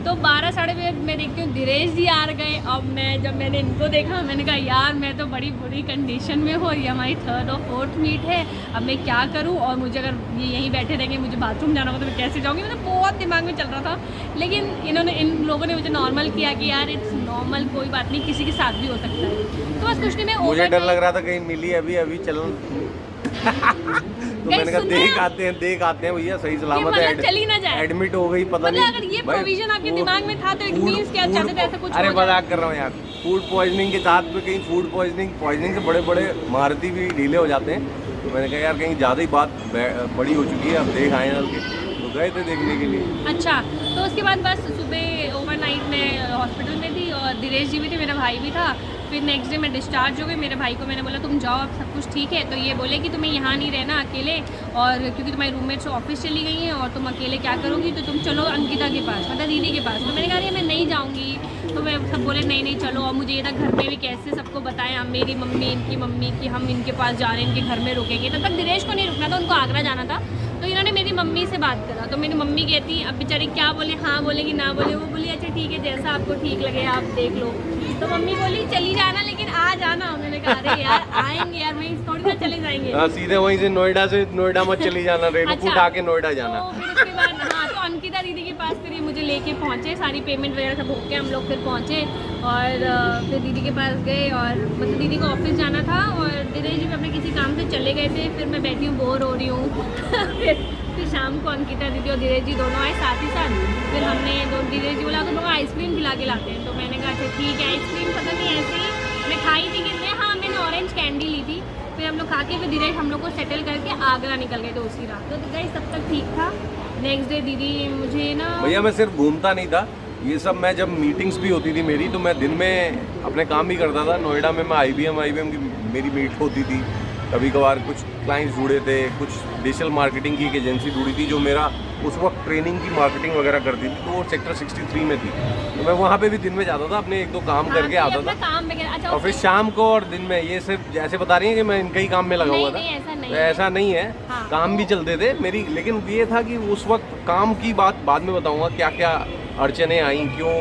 तो 12 साढ़े बजे मैं देखती हूँ धीरेश जी आ गए। अब जब मैंने इनको देखा मैंने कहा यार मैं तो बड़ी बुरी कंडीशन में हूँ, ये हमारी 3rd और 4th मीट है, अब मैं क्या करूँ। और मुझे अगर ये यहीं बैठे रहेंगे, मुझे बाथरूम जाना होगा तो मैं कैसे जाऊँगी। मतलब बहुत दिमाग में चल रहा था। लेकिन इन लोगों ने मुझे नॉर्मल किया कि यार इट्स नॉर्मल, कोई बात नहीं, किसी के साथ भी हो सकता है। तो बस कुछ नहीं, मैं मुझे डर लग रहा था कहीं मिली अभी चलो तो मैंने कहा देख आते हैं भैया सही सलामत है, मतलब चली ना जाए। एडमिट हो गई पता मतलब नहीं। अगर ये भाई, प्रोविजन आपके दिमाग में था तो इट फूड- मींस कि आप चाहते थे ऐसा कुछ अरे हो जाए। मजाक कर रहा हूँ यार, फूड पॉइजनिंग के साथ में कहीं फूड पॉइजनिंग से बड़े बड़े महारथी भी ढीले हो जाते हैं। तो मैंने कहा यार कहीं ज़्यादा ही बात बड़ी हो चुकी है, अब देख आए हैं के, तो गए थे देखने के लिए। अच्छा, तो उसके बाद बस सुबह ओवरनाइट में हॉस्पिटल में थी और दिनेश जी भी थे, मेरा भाई भी था। फिर नेक्स्ट डे मैं डिस्चार्ज हो गई। मेरे भाई को मैंने बोला तुम जाओ, अब सब कुछ ठीक है। तो ये बोले कि तुम्हें यहाँ नहीं रहना अकेले, और क्योंकि तुम्हारी रूममेट्स ऑफिस चली गई हैं और तुम अकेले क्या करोगी, तो तुम चलो अंकिता के पास, मतलब दीदी के पास। तो मैंने कहा मैं नहीं जाऊँगी। तो मैं सब बोले नहीं चलो। और मुझे ये था घर में भी कैसे सबको बताएं, मेरी मम्मी इनकी मम्मी कि हम इनके पास जा रहे हैं, इनके घर में रुकेंगे। तब तक दिनेश को नहीं रुकना था, उनको आगरा जाना था। तो इन्होंने मेरी मम्मी से बात करा, तो मेरी मम्मी कहती अब बेचारी क्या बोले, हाँ बोलेगी ना बोले। वो बोली अच्छा ठीक है, जैसा आपको ठीक लगे आप देख लो। तो मम्मी बोली चली जाना लेकिन आ जाना। मैंने कहा अरे यार आएंगे यार, वहीं थोड़ी ना चले जाएंगे। हाँ सीधे वहीं से नोएडा मत चली जाना, रेणुकूट अच्छा, आके नोएडा जाना। तो फिर उसके बाद हाँ, तो अंकिता दीदी के पास फिर ये मुझे लेके पहुँचे, सारी पेमेंट वगैरह सब होके हम लोग फिर पहुँचे और फिर दीदी के पास गए। और मतलब दीदी को ऑफिस जाना था और दिनेश जी भी अपने किसी काम से चले गए थे। फिर मैं बैठी हूँ, बोर हो रही हूँ। फिर शाम को अंकिता दीदी और दिनेश जी दोनों आए साथ ही साथ। फिर हमने दिनेश जी बोला तुम लोग आइसक्रीम खिला के लाते हैं। तो मैंने कहा अच्छा ठीक है। आइसक्रीम पता नहीं ऐसे ही मैं खाई थी कि हाँ मैंने ऑरेंज कैंडी ली थी। फिर हम लोग खा के फिर दिनेश हम लोग को सेटल करके आगरा निकल गए थे उसी रात। तो गई सब तक ठीक था। नेक्स्ट डे दीदी मुझे ना भैया मैं सिर्फ घूमता नहीं था, ये सब मैं जब मीटिंग्स भी होती थी मेरी, तो मैं दिन में अपने काम भी करता था। नोएडा में मैं IBM की मेरी मीट होती थी। कभी कभार कुछ क्लाइंट्स जुड़े थे, कुछ डिजिटल मार्केटिंग की एक एजेंसी जुड़ी थी जो मेरा उस वक्त ट्रेनिंग की मार्केटिंग वगैरह करती थी। तो वो सेक्टर 63 में थी। तो मैं वहाँ पे भी दिन में जाता था, अपने 1-2 काम करके आता था। काम वगैरह। अच्छा, और फिर शाम को और दिन में, ये सिर्फ जैसे बता रही हैं कि मैं इनका ही काम में लगा हुआ था, नहीं, तो ऐसा नहीं है। हाँ। काम भी चलते थे मेरी, लेकिन ये था कि उस वक्त काम की बात बाद में बताऊंगा, क्या क्या अड़चने आई, क्यों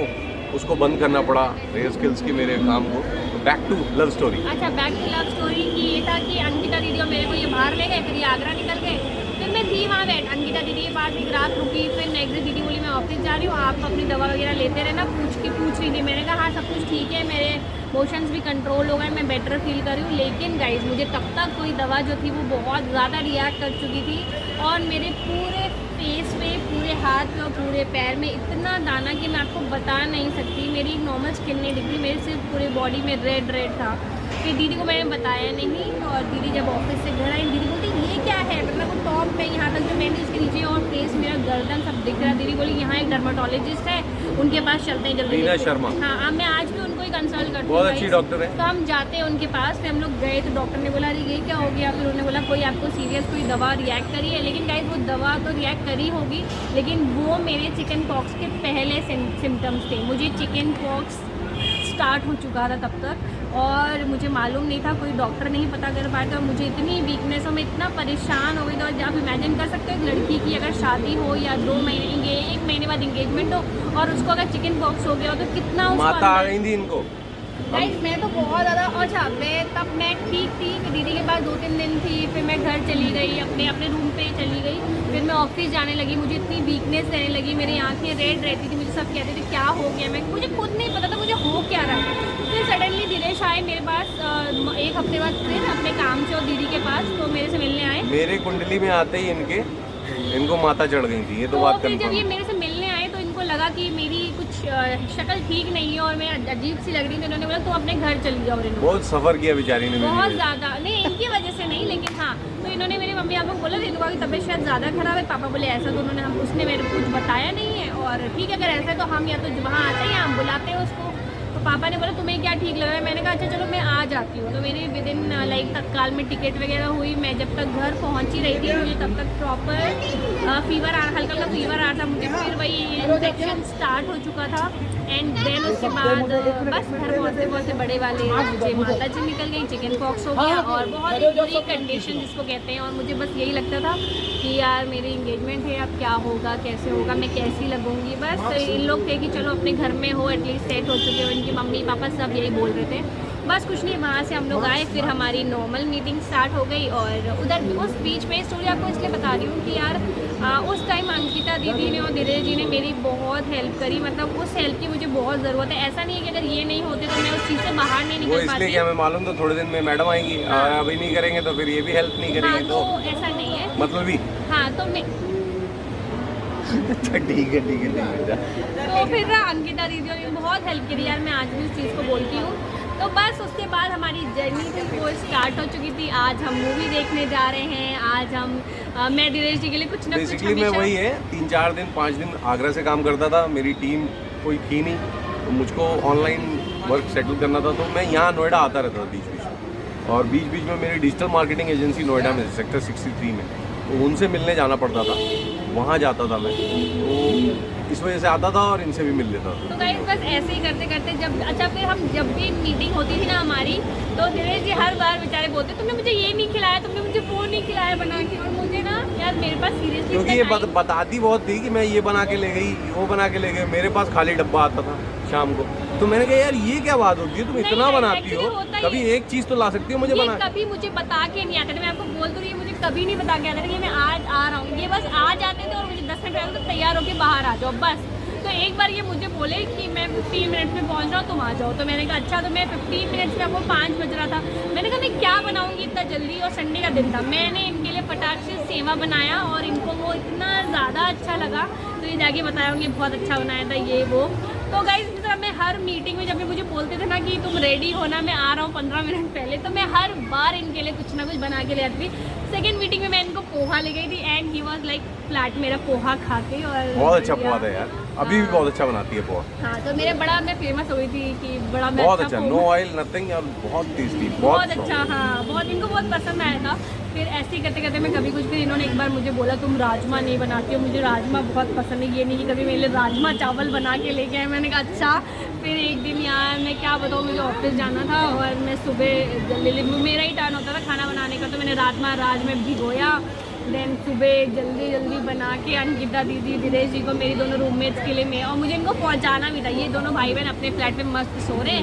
उसको बंद करना पड़ा रेयर स्किल्स की मेरे काम को। Back to love story. अच्छा, बैक टू लव स्टोरी की ये था कि अंकिता दीदी और मेरे को ये बाहर ले गए, फिर ये आगरा निकल गए। फिर मैं थी वहाँ बैठ अंकिता दीदी के पास, एक रात रुकी। फिर नेक्स्ट डे दीदी बोली मैं ऑफिस जा रही हूँ, आप अपनी दवा वगैरह लेते रहना। पूछ रही थी। मैंने कहा हाँ सब कुछ ठीक है, मेरे मोशंस भी कंट्रोल हो गए, मैं बेटर फील कर रही हूँ। लेकिन गाइज मुझे तब तक कोई दवा जो थी वो बहुत ज़्यादा रिएक्ट कर चुकी थी और मेरे पूरे फेस पे, पूरे हाथ पे और पूरे पैर में इतना दाना कि मैं आपको बता नहीं सकती। मेरी एक नॉर्मल स्किन नहीं दिख रही, मेरी सिर्फ पूरे बॉडी में रेड था। फिर दीदी को मैंने बताया नहीं और दीदी जब ऑफिस से घर आई, दीदी बोलती ये क्या है, मतलब वो टॉप पे यहाँ तक जो मैंने उसके नीचे और फेस मेरा गर्दन सब दिख रहा है। दीदी बोली यहाँ एक डर्माटोलॉजिस्ट है, उनके पास चलते हैं जल्दी। मीना शर्मा। हाँ, मैं आज भी उनको ही कंसल्ट करती हूँ, बहुत अच्छी डॉक्टर है। तो हम जाते हैं उनके पास। फिर हम लोग गए तो डॉक्टर ने बोला अरे ये क्या हो गया। फिर उन्होंने बोला कोई आपको सीरियस कोई दवा रिएक्ट करी है। लेकिन गाइस वो दवा तो रिएक्ट करी होगी, लेकिन वो मेरे चिकन पॉक्स के पहले सिम्टम्स थे। मुझे चिकन पॉक्स स्टार्ट हो चुका था तब तक और मुझे मालूम नहीं था, कोई डॉक्टर नहीं पता कर पाया था। मुझे इतनी वीकनेस और मैं इतना परेशान हो गई थी। आप इमेजिन कर सकते हो एक लड़की की अगर शादी हो या 2 महीने 1 महीने बाद इंगेजमेंट हो और उसको अगर चिकन पॉक्स हो गया हो तो कितना माता आ गई थी इनको। गाइस मैं तो बहुत ज़्यादा। अच्छा, मैं ठीक थी, मैं दीदी के पास 2-3 दिन थी। फिर मैं घर चली गई, अपने रूम पे चली गई। फिर मैं ऑफिस जाने लगी, मुझे इतनी वीकनेस रहने लगी, मेरी आंखें रेड रहती थी। मुझे सब कहते थे क्या हो गया, मुझे खुद नहीं पता था मुझे हो क्या रहा है। फिर सडनली दिनेश आए मेरे पास 1 हफ्ते बाद फिर अपने काम से और दीदी के पास, तो मेरे से मिलने आए। मेरे कुंडली में आते ही इनको माता चढ़ गई थी, ये तो बात फिर जब कंफर्म। ये मेरे से मिलने आए तो इनको लगा कि मेरी कुछ शक्ल ठीक नहीं है और मैं अजीब सी लग रही थी। इन्होंने बोला तो अपने घर चली जाओ। बहुत सफ़र किया बेचारी ने बहुत मेरी। ज़्यादा नहीं, इनकी वजह से नहीं, लेकिन हाँ, तो इन्होंने मेरी मम्मी आपको बोला रेणुका की तबीयत शायद ज़्यादा खराब है। पापा बोले ऐसा, तो उसने मेरे को कुछ बताया नहीं है। और ठीक है, अगर ऐसा है तो हम या तो वहाँ आते हैं या हम बुलाते हैं उसको। तो पापा ने बोला तुम्हें क्या ठीक लग रहा है। मैंने कहा अच्छा चलो मैं आ जाती हूँ। तो मेरी विदिन लाइक तत्काल में टिकट वगैरह हुई। मैं जब तक घर पहुँच ही रही थी मुझे तब तक प्रॉपर फीवर हल्का फीवर आ रहा था मुझे। फिर वही इन्फेक्शन स्टार्ट हो चुका था। एंड देन उसके बाद बस घर पहुँचते बड़े वाले मुझे माता जी निकल गई, चिकन पॉक्स हो गया और बहुत ही बुरी कंडीशन जिसको कहते हैं। और मुझे बस यही लगता था कि यार मेरी इंगेजमेंट है, अब क्या होगा, कैसे होगा, मैं कैसी लगूंगी। बस इन लोग थे कि चलो अपने घर में हो, एटलीस्ट सेट हो चुके हो। इनकी मम्मी पापा सब यही बोल रहे थे। बस कुछ नहीं, वहाँ से हम लोग आए। फिर हमारी नॉर्मल मीटिंग स्टार्ट हो गई और उधर उस बीच में स्टोरी आपको इसलिए बता रही हूँ कि यार उस टाइम अंकिता दीदी ने और धीरेश जी ने मेरी बहुत हेल्प करी, मतलब उस हेल्प की मुझे बहुत ज़रूरत है। ऐसा नहीं है कि अगर ये नहीं होते तो मैं उस चीज़ से बाहर नहीं वो निकल इसलिए पाती। कि हमें मालूम तो थोड़े दिन में मैडम आएंगी और अभी नहीं करेंगे तो फिर ये भी हेल्प नहीं हाँ, करेंगे, तो तो ऐसा नहीं है। मतलब ही हाँ तो मैं अच्छा ठीक है ठीक है ठीक है। तो फिर ना अंकिता दीदी ने बहुत हेल्प करी यार, मैं आज भी उस चीज़ को बोलती हूँ। तो बस उसके बाद हमारी जर्नी थी वो स्टार्ट हो चुकी थी। आज हम मूवी देखने जा रहे हैं। आज हम मैं धीरेश जी के लिए कुछ ना कुछ बेसिकली मैं वही है 3-4 दिन 5 दिन आगरा से काम करता था, मेरी टीम कोई थी नहीं, तो मुझको ऑनलाइन वर्क सेटल करना था, तो मैं यहाँ नोएडा आता रहता था बीच बीच में, और बीच बीच में मेरी डिजिटल मार्केटिंग एजेंसी नोएडा में सेक्टर 63 में, तो उनसे मिलने जाना पड़ता था, वहाँ जाता था मैं, तो इस वजह से आता था और इनसे भी मिल लेता था। तो गाइस बस ऐसे ही करते करते जब अच्छा फिर हम जब भी मीटिंग होती थी ना हमारी, तो धीरेश जी हर बार बेचारे बोलते तुमने मुझे ये नहीं खिलाया, तुमने मुझे वो नहीं खिलाया बना के, और मुझे ना यार मेरे पास सीरियसली क्योंकि ये बताती बहुत थी कि मैं ये बना के ले गई, वो बना के ले गई, मेरे पास खाली डब्बा आता था शाम को, तो मैंने कहा यार ये क्या बात होती है, तुम नहीं, इतना नहीं, बनाती हो, होता कभी एक चीज़ तो ला सकती हो मुझे ये बना। कभी मुझे बता के नहीं आते थे, मैं आपको बोल तो रही हूँ, मुझे कभी नहीं बता के आते थे कि मैं आज आ रहा हूँ। ये बस आ जाते थे और मुझे 10 मिनट पहले तो तैयार होकर बाहर आ जाओ बस। तो एक बार ये मुझे बोले कि मैं 15 मिनट में पहुंच रहा हूँ, तुम आ जाओ। तो मैंने कहा अच्छा, तो मैं 15 मिनट्स में, आपको 5 बज रहा था, मैंने कहा मैं क्या बनाऊंगी इतना जल्दी, और संडे का दिन था। मैंने इनके लिए फटाक से सेवा बनाया और इनको वो इतना ज़्यादा अच्छा लगा, तो ये जाके बताया कि बहुत अच्छा बनाया था ये वो। तो गाइस इस तरह मैं हर मीटिंग में जब भी मुझे बोलते थे ना कि तुम रेडी होना, मैं आ रहा हूँ 15 मिनट पहले, तो मैं हर बार इनके लिए कुछ ना कुछ बना के ले आती थी। सेकेंड मीटिंग में मैं इनको पोहा ले गई थी and he was like flat मेरा पोहा खा के, और बहुत अच्छा पोहा था यार, अभी भी बहुत अच्छा बनाती है पोहा। हाँ, तो मेरे बड़ा मैं फेमस हो गई थी कि बड़ा मैं बहुत अच्छा, पोहा- नो ऑयल नथिंग, और बहुत टेस्टी, बहुत बहुत अच्छा। हाँ, बहुत इनको बहुत पसंद आया था। फिर ऐसे ही करते करते मैं कभी कुछ, फिर इन्होंने एक बार मुझे बोला तुम राजमा नहीं बनाती हो, मुझे राजमा बहुत पसंद है, ये नहीं कि कभी मेरे लिए राजमा चावल बना के लेके आए। मैंने कहा अच्छा। फिर एक दिन यार मैं क्या बताऊँ, मुझे ऑफिस जाना था और मैं सुबह जल्दी, मेरा ही टर्न होता था खाना बनाने का, तो मैंने राज में भिगोया, देन सुबह जल्दी जल्दी बना के अंकिता दीदी धीरेश जी को, मेरी दोनों रूममेट्स के लिए मैं, और मुझे इनको पहुंचाना भी था। ये दोनों भाई बहन अपने फ्लैट में मस्त सो रहे,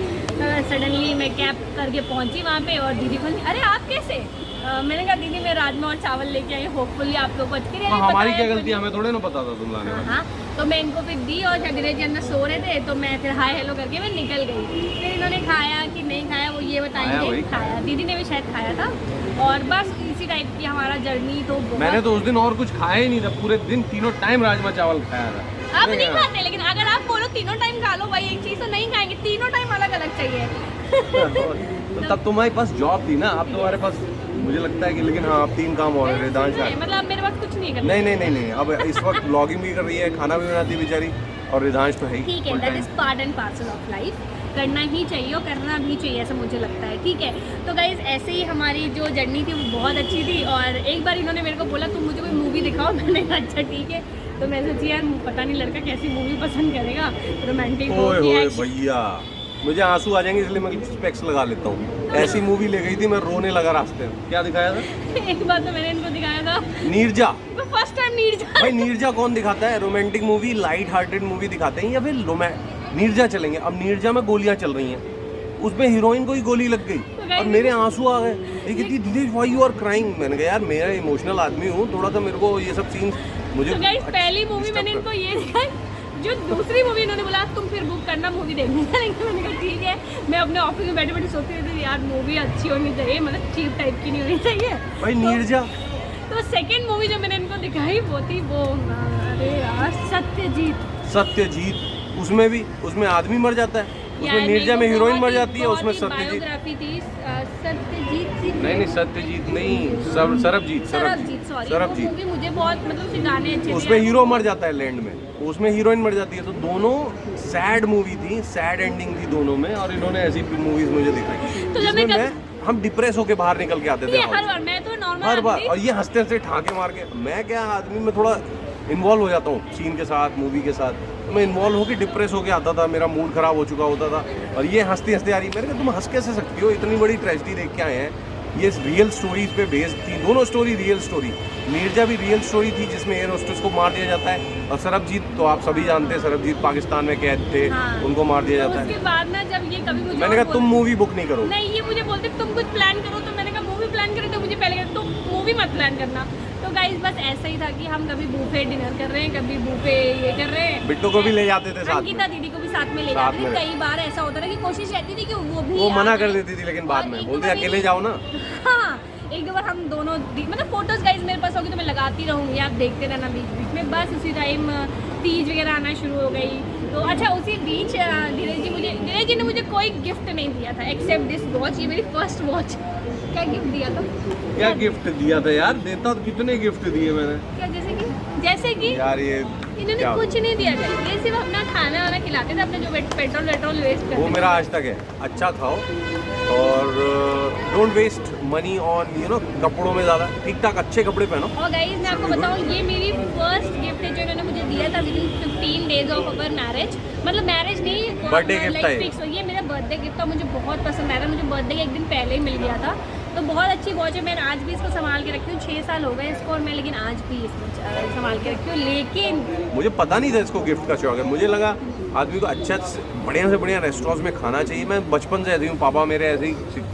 सडनली मैं कैब करके पहुंची वहाँ पे, और दीदी को अरे आप कैसे, मैंने कहा दीदी मैं राजमा और चावल लेके आई, होपफुली आप लोग को अच्छी रही। हमारी क्या गलती, हमें थोड़े ना पता था तुम लाने वाले। हाँ, तो मैं इनको फिर दी, और जब धीरेज जी अंदर सो रहे थे तो मैं फिर हाय हेलो करके मैं निकल गई। फिर इन्होंने खाया कि नहीं खाया वो ये बताएंगे। खाया, दीदी ने भी शायद खाया था, और बस इसी टाइप की हमारा जर्नी। तो मैंने तो उस दिन और कुछ खाया ही नहीं था, पूरे दिन तीनों टाइम राजमा चावल खाया था। आप नहीं खाते, लेकिन अगर आप बोलो तीनों टाइम खा लो भाई, एक चीज़ तो नहीं खाएंगे, तीनों टाइम अलग अलग चाहिए। तो तब तुम्हारे पास जॉब थी ना, अब तुम्हारे पास मुझे लगता है कि, लेकिन हाँ अब 3 काम और है। रिदांश मतलब मेरे पास कुछ नहीं करना। नहीं, अब इस वक्त ब्लॉगिंग भी कर रही है, खाना भी बनाती है बेचारी, और रिदांश तो है ही। ठीक है, that is part and parcel of life, करना ही चाहिए और करना भी चाहिए, ऐसा मुझे लगता है। ठीक है, तो गाइज ऐसे ही हमारी जो जर्नी थी वो बहुत अच्छी थी। और एक बार इन्होंने मेरे को बोला तुम मुझे कोई मूवी दिखाओ, मैंने कहा अच्छा ठीक है। तो मैं सोची यार पता नहीं लड़का कैसी मूवी पसंद करेगा, रोमांटिक हो कि एक्शन। भैया मुझे आंसू आ जाएंगे, इसलिए मैं स्पेक्स लगा लेता हूँ। ऐसी मूवी ले गई थी, मैं रोने लगा रास्ते में। क्या दिखाया था? एक बार तो मैंने इनको दिखाया था नीरजा। First time Neerja. भाई नीरजा कौन दिखाता है? Romantic movie, light hearted movie दिखाते हैं, या फिर नीरजा चलेंगे? अब नीरजा में गोलियां चल रही हैं, उसमें हीरोइन को ही गोली लग गई और मेरे आंसू आ गए। ये कहती दीदी व्हाई यू आर क्राइंग? मैंने कहा यार मेरा इमोशनल आदमी हूँ, थोड़ा सा मेरे को ये सब सीन मुझे। तो गाइस पहली मूवी मैंने इनको ये दिखाई, जो दूसरी मूवी इन्होंने बोला तुम फिर बुक करना मूवी देखने चलेंगे। मैंने कहा ठीक है। मैं अपने ऑफिस में बैठे बैठे सोचती रहती थी यार मूवी अच्छी होनी चाहिए, मतलब चीप टाइप की नहीं होनी चाहिए भाई नीरजा। तो सेकंड मूवी जो मैंने इनको दिखाई वो थी वो, अरे यार सत्यजीत। उसमें आदमी मर जाता है, उसमें नीरजा में हीरोइन मर जाती है, उसमें सत्यजीत। बायोग्राफी थी सत्यजीत। नहीं सत्यजीत नहीं, सरबजीत। मूवी मुझे बहुत, मतलब उसके गाने अच्छे थे। उसमें हीरो मर जाता है लैंड में, उसमें हीरोइन मर जाती है। तो दोनों सैड मूवी थी, सैड एंडिंग थी दोनों में, और इन्होंने ऐसी मूवीज मुझे दिखाई तो जब जिसमें हम डिप्रेस होके बाहर निकल के आते थे हर बार। मैं तो नॉर्मल हर बार, और ये हंसते हंसते ठाके मार के। मैं क्या आदमी में थोड़ा इन्वॉल्व हो जाता हूँ सीन के साथ, मूवी के साथ, तो मैं इन्वॉल्व होकर डिप्रेस होके आता था, मेरा मूड खराब हो चुका होता था। और ये हंसती हंसती आ रही, मैंने कहा तुम हंस कैसे सकती हो, इतनी बड़ी ट्रेजेडी देख के आए हैं। ये रियल स्टोरीज पे बेस्ड थी, दोनों स्टोरी रियल स्टोरी। नीरजा भी रियल स्टोरी थी जिसमें एयर होस्टेस को मार दिया जाता है, और सरबजीत तो आप सभी जानते हैं, सरबजीत पाकिस्तान में कैद थे। हाँ। उनको मार दिया जाता है। उसके बाद ना जब ये कभी मुझे, मैंने कहा तुम मूवी बुक नहीं करो। नहीं, ये मुझे बोलते तुम कुछ प्लान करो, तो मैंने कहा मूवी प्लान करो, तो मुझे पहले तुम मूवी मत प्लान करना। तो गाइस बस ऐसा ही था कि हम कभी बूफे डिनर कर रहे हैं, कभी बूफे ये कर रहे हैं। बिट्टू को भी ले जाते थे साथ में, अंकिता दीदी को भी साथ में ले साथ जाते थे। में। कई बार ऐसा होता था कि कोशिश रहती थी कि वो भी वो मना आ कर जाए। देती थी, लेकिन बाद और में एक बोलते बार अकेले जाओ ना। हाँ, एक दो बार हम दोनों मतलब फोटोज गाइस मेरे पास होगी तो मैं लगाती रहूँगी, आप देखते रहना बीच बीच में। बस उसी टाइम तीज वगैरह आना शुरू हो गई। तो अच्छा उसी बीच धीरज जी ने मुझे कोई गिफ्ट नहीं दिया था एक्सेप्ट दिस वॉच। ये मेरी फर्स्ट वॉच। क्या गिफ्ट दिया था? क्या गिफ्ट दिया था यार? देता तो कितने गिफ्ट दिए मैंने क्या जैसे कि यार। ये इन्होंने क्या? कुछ नहीं दिया था, ये सिर्फ अपना खाना वाना खिलाते थे, अपने जो पेट्रोल वेस्ट करते वो थे। मेरा आज तक है। अच्छा खाओ और डोंट वेस्ट मनी ऑन कपड़ों में ज़्यादा। ठीक ठाक अच्छे कपड़े पहनो। और गाइस मैं आपको बताऊं, ये मेरी फर्स्ट गिफ्ट है जो इन्होंने मुझे दिया था within 15 days of our marriage. मतलब मैरिज नहीं, Birthday gift था ये। फिक्स। ये मेरा बर्थडे गिफ्ट था, मुझे बहुत पसंद आया था। मुझे बर्थडे के एक दिन पहले ही मिल गया था। तो बहुत अच्छी वॉच है, मैं आज भी इसको संभाल के रखती हूँ। 6 साल हो गए इसको और मैं लेकिन आज भी इसको संभाल के रखती हूँ। लेकिन मुझे पता नहीं था इसको गिफ्ट का शौक है। मुझे लगा आदमी को अच्छा बढ़िया से बढ़िया रेस्टोरेंट्स में खाना चाहिए। मैं बचपन से ऐसे हूँ, पापा मेरे ऐसे ही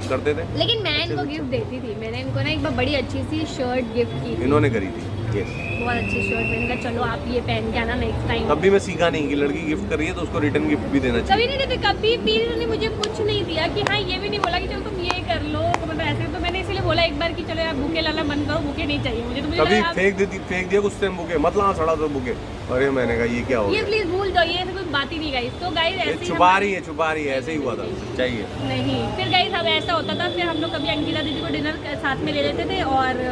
करते थे। लेकिन मैं इनको गिफ्ट देती थी। मैंने इनको ना एक बार बड़ी अच्छी सी शर्ट गिफ्ट की थी। इन्होंने करी थी ये। बहुत अच्छी शर्ट। मैंने कहा चलो आप ये पहन के आना नेक्स्ट टाइम। तब भी मैं सीखा नहीं कि लड़की गिफ्ट कर रही है तो उसको रिटर्न गिफ्ट भी देना कभी चाहिए। नहीं देते, कभी भी इन्होंने मुझे कुछ नहीं दिया कि हाँ, ये भी नहीं बोला कि चलो तुम ये कर लो, मतलब ऐसे। तो मैंने इसीलिए बोला एक बार कि चलो यार बुके लाना बंद करो, बुके नहीं चाहिए मुझे। तो मुझे कभी लगा, फेंक दिया कुछ टाइम बुके, मत ला सड़ा तो बुके। अरे मैंने कहा ये क्या हो ये गया? प्लीज भूल जाओ, ये ऐसे कोई बात ही नहीं गाइस। तो गाइस ये ऐसे ही छुपा रही है, ऐसे ही हुआ था। चाहिए नहीं। फिर गाइस अब ऐसा होता था, फिर हम लोग कभी अंकिता दीदी को डिनर साथ में ले लेते थे। और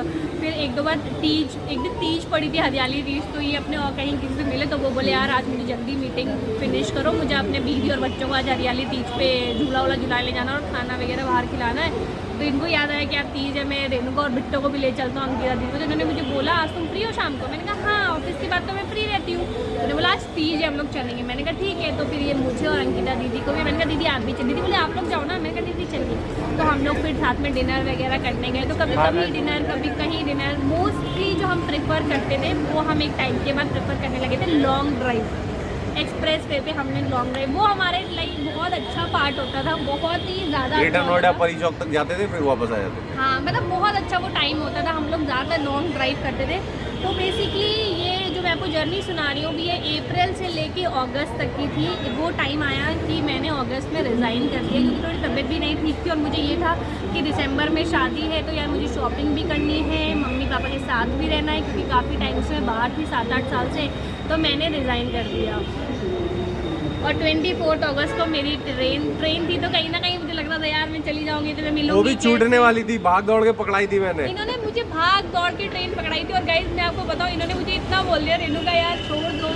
फिर एक दो बार एक दिन तीज पड़ी थी, हरियाली तीज। तो ये अपने और कहीं किसी से मिले तो वो बोले यार आज मुझे जल्दी मीटिंग फिनिश करो, मुझे अपने बीवी और बच्चों को आज हरियाली तीज पे झूला वूला झुलाने जाना और खाना वगैरह बाहर खिलाना है। तो इनको याद आया कि यार तीज है, मैं रेणुका और बिट्टो को भी ले चलता हूँ अंकिता दीदी को। तो इन्होंने मुझे बोला आज तुम फ्री हो शाम को? मैंने कहा हाँ, ऑफिस की बात तो मैं फ्री रहती हूँ। उन्होंने बोला आज तीज है हम लोग चलेंगे। मैंने कहा ठीक है। तो फिर ये मुझे और अंकिता दीदी को भी, मैंने कहा दीदी आप भी चल। दीदी बोले आप लोग जाओ ना। मैंने कहा दीदी चलिए। तो हम लोग फिर साथ में डिनर वगैरह करने गए। तो कभी कभी डिनर, कभी कहीं डिनर। मोस्टली जो हम प्रेफर करते थे वो हम एक टाइम के बाद प्रेफर करने लगे थे लॉन्ग ड्राइव। एक्सप्रेस वे पे हमने लॉन्ग ड्राइव, वो हमारे लाइक बहुत अच्छा पार्ट होता था, बहुत ही ज़्यादा ग्रेटर नोएडा परी चौक तक जाते थे, फिर वापस आ जाते थे। हाँ, मतलब बहुत अच्छा वो टाइम होता था। हम लोग ज़्यादा लॉन्ग ड्राइव करते थे। तो बेसिकली ये जो मैं आपको जर्नी सुना रही हूँ भी, ये अप्रैल से लेके अगस्त तक की थी। वो टाइम आया कि मैंने अगस्त में रिज़ाइन कर दिया क्योंकि थोड़ी तबीयत भी नहीं ठीक थी। और मुझे ये था कि दिसंबर में शादी है तो यार मुझे शॉपिंग भी करनी है, मम्मी पापा के साथ भी रहना है क्योंकि काफ़ी टाइम से मैं बाहर थी, 7-8 साल से। तो मैंने रिज़ाइन कर दिया। और 24 अगस्त को मेरी ट्रेन थी। तो कहीं ना कहीं मुझे लग रहा था यार मैं चली जाऊंगी तो मैं मिलूंगी। वो भी छूटने वाली थी, भाग दौड़ के पकड़ाई थी मैंने। इन्होंने मुझे भाग दौड़ के ट्रेन पकड़ाई थी। और गाइस मैं आपको बताऊं, इन्होंने मुझे इतना बोल दिया रेणुका यार छोड़ दो,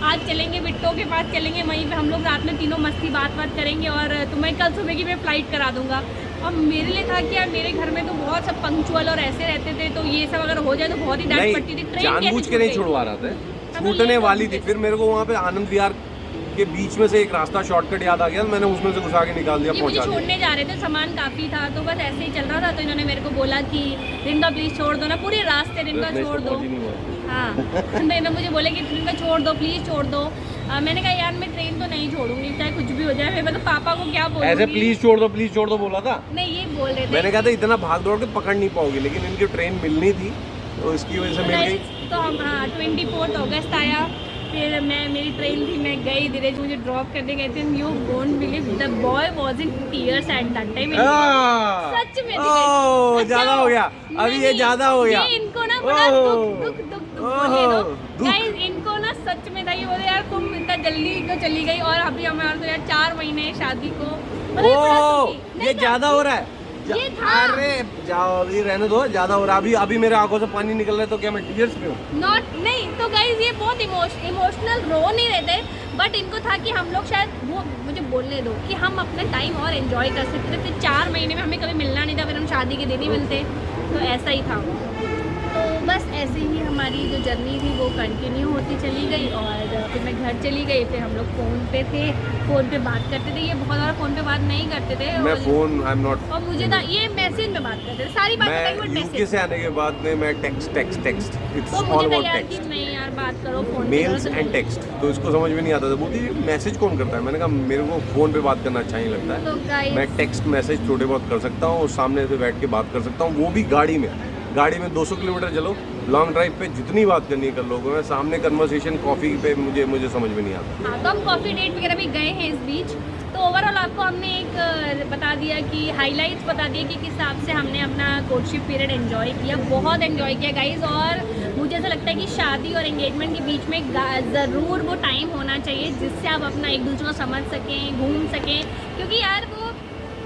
आज चलेंगे बिट्टो के पास, चलेंगे वहीं पे हम लोग रात में तीनों मस्ती बात करेंगे और तुम्हें कल सुबह की मैं फ्लाइट करा दूंगा। और मेरे लिए था कि यार मेरे घर में तो बहुत सब पंक्चुअल और ऐसे रहते थे, तो ये सब अगर हो जाए तो बहुत ही डांट पड़ती थी। ट्रेन जानबूझ के नहीं छुड़वा रहा था, छूटने वाली थी। फिर मेरे को वहाँ पे आनंद विहार के बीच में से एक रास्ता शॉर्टकट याद आ गया, मैंने उसमें से घुसा के निकाल दिया, ये मुझे पहुंचा दिया। छोड़ने जा रहे थे, सामान काफ़ी था तो बस ऐसे ही चल रहा था। तो इन्होंने मेरे को बोला कि रिंका प्लीज़ छोड़ दो ना, पूरे रास्ते रिंका छोड़ दो। हाँ, तो इन्होंने मुझे बोले कि रिंका छोड़ दो प्लीज़ छोड़ दो। मैंने कहा यार मैं ट्रेन तो नहीं छोड़ूंगी चाहे कुछ भी हो जाए। मैं तो पापा को क्या बोलूंगी, ऐसे प्लीज छोड़ दो बोला था। नहीं ये बोल रहे थे। मैंने कहा था इतना भाग दौड़ के पकड़ नहीं पाओगी, लेकिन इनकी ट्रेन मिलनी थी तो इसकी वजह से मिल गई। तो हम 24 अगस्त आया। फिर मेरी ट्रेन थी, मैं गई। धीरज मुझे ड्रॉप करने गए थे। You won't believe the boy was in tears at that time. सच में ज्यादा हो गया, अभी ये ज्यादा हो गया। ये इनको ना बड़ा दुख बोले दो गाइस। इनको ना सच में था, ये बोले यार तुम इतना जल्दी क्यों चली गई। और अभी हमारे तो यार 4 महीने शादी को। ये ज्यादा हो रहा है। ये था। अरे जाओ, अभी रहने दो, ज्यादा हो रहा है। अभी मेरे आंखों से पानी निकल रहा है तो क्या मैं टीयर्स पे हूँ? नॉट नहीं तो गाइज ये बहुत इमोशनल रो नहीं रहते, बट इनको था कि हम लोग शायद, वो मुझे बोलने दो कि हम अपना टाइम और एंजॉय कर सकते थे। 4 महीने में हमें कभी मिलना नहीं था, फिर हम शादी के दिन ही मिलते। तो ऐसा ही था। तो बस ऐसे ही हमारी जो जर्नी थी वो कंटिन्यू होती चली गई। और फिर मैं घर चली गई। फिर हम लोग फ़ोन पे थे, फ़ोन पे बात करते थे। ये बहुत ज़्यादा फ़ोन पे बात नहीं करते थे। मैं फोन आई एम नॉट। और मुझे ना ये मैसेज में बात करते थे, सारी बात मैं यूके से आने के बाद में मैं टेक्स्ट इट्स तो ऑल मुझे अबाउट यार कि टेक्स्ट, नहीं यार बात करो फ़ोन पे मेल्स करो। And text. तो इसको समझ में नहीं आता था, बोलती मैसेज कौन करता है। मैंने कहा मेरे को फ़ोन पे बात करना अच्छा नहीं लगता है। तो गाइस मैं टेक्स्ट मैसेज छोटे बहुत कर सकता हूँ और सामने से बैठ के बात कर सकता हूँ, वो भी गाड़ी में 200 किलोमीटर चलो लॉन्ग ड्राइव पे जितनी बात करनी है कर लोगों में, सामने कन्वर्सेशन कॉफ़ी पे मुझे समझ में नहीं आता। हाँ, तो हम कॉफ़ी डेट वगैरह भी गए हैं इस बीच, तो ओवरऑल आपको हमने एक बता दिया कि हाइलाइट्स बता दिए कि किस हिसाब से हमने अपना कोर्टशिप पीरियड एंजॉय किया। बहुत एंजॉय किया गाइज, और मुझे ऐसा लगता है कि शादी और एंगेजमेंट के बीच में ज़रूर वो टाइम होना चाहिए जिससे आप अपना एक दूसरे को समझ सकें, घूम सकें, क्योंकि यार वो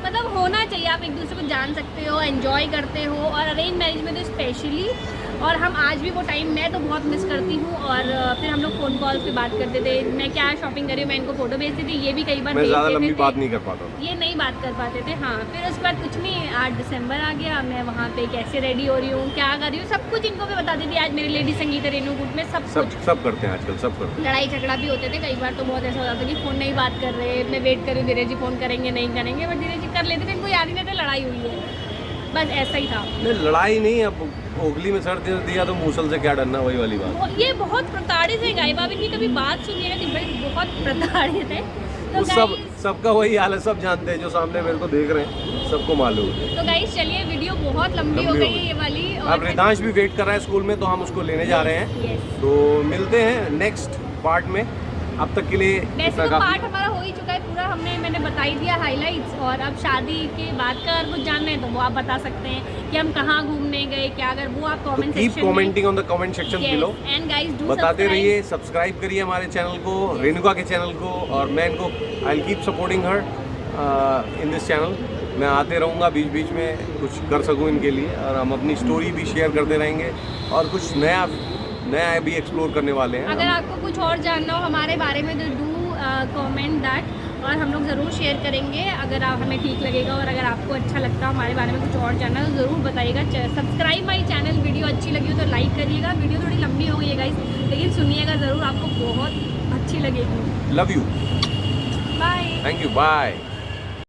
मतलब होना चाहिए, आप एक दूसरे को जान सकते हो, एंजॉय करते हो, और अरेंज मैरिज में तो स्पेशली। और हम आज भी वो टाइम मैं तो बहुत मिस करती हूँ। और फिर हम लोग फ़ोन कॉल पे बात करते थे, मैं क्या शॉपिंग करी, मैं इनको फ़ोटो भेजती थी, ये भी कई बार मैं ज़्यादा भेज लंबी देते बात थे, नहीं कर पाता था। ये नहीं बात कर पाते थे। हाँ, फिर उसके बाद कुछ नहीं, 8 दिसंबर आ गया, मैं वहाँ पे कैसे रेडी हो रही हूँ, क्या कर रही हूँ, सब कुछ इनको भी बता देती। आज मेरी लेडी संगीत है रेणुकूट में, सब करते हैं आजकल, सब करते हैं। लड़ाई झगड़ा भी होते थे कई बार, तो बहुत ऐसा हो जाता कि फ़ोन नहीं बात कर रहे, मैं वेट कर रही हूँ, धीरे जी फ़ोन करेंगे नहीं करेंगे, बट धीरे जी कर लेते थे, इनको याद ही नहीं था लड़ाई हुई है, बस ऐसा ही था। नहीं, लड़ाई नहीं, अब ओगली में सर दिया तो मूसल से क्या डरना, वही वाली बात। ये बहुत प्रताड़ित है गाय बाबी की, कभी बात सुनिएगा कि भाई बहुत प्रताड़ित है। तो सबका वही हाल है, सब जानते हैं, जो सामने मेरे को देख रहे हैं सबको मालूम है। तो गाइस चलिए, वीडियो बहुत लंबी हो गई है ये वाली। अब रिदांश भी वेट कर रहा है स्कूल में, तो हम उसको लेने जा रहे हैं। तो मिलते हैं नेक्स्ट पार्ट में, अब तक के लिए वैसे तो पार्ट हमारा हो ही चुका है पूरा, मैंने बता ही दिया हाइलाइट्स। और अब शादी के बाद का अगर कुछ जानना है तो वो आप बता सकते हैं कि हम कहाँ घूमने गए, क्या, अगर वो आप कमेंट सेक्शन में keep commenting on the comment section below, and guys do बताते रहिए, सब्सक्राइब करिए हमारे चैनल को, रेणुका के चैनल को, और मैं इनको I will keep supporting her in this channel. मैं आते रहूँगा बीच बीच में, कुछ कर सकूँ इनके लिए, और हम अपनी स्टोरी भी शेयर करते रहेंगे, और कुछ नया भी एक्सप्लोर करने वाले हैं। अगर आपको कुछ और जानना हो हमारे बारे में तो डू कमेंट दैट, और हम लोग ज़रूर शेयर करेंगे अगर आप हमें ठीक लगेगा। और अगर आपको अच्छा लगता है हमारे बारे में कुछ और जानना तो ज़रूर बताइएगा। सब्सक्राइब माई चैनल, वीडियो अच्छी लगी हो तो लाइक करिएगा। वीडियो थोड़ी लंबी हो गई है गाइस, लेकिन सुनिएगा ज़रूर, आपको बहुत अच्छी लगेगी। Love you, bye, thank you, bye.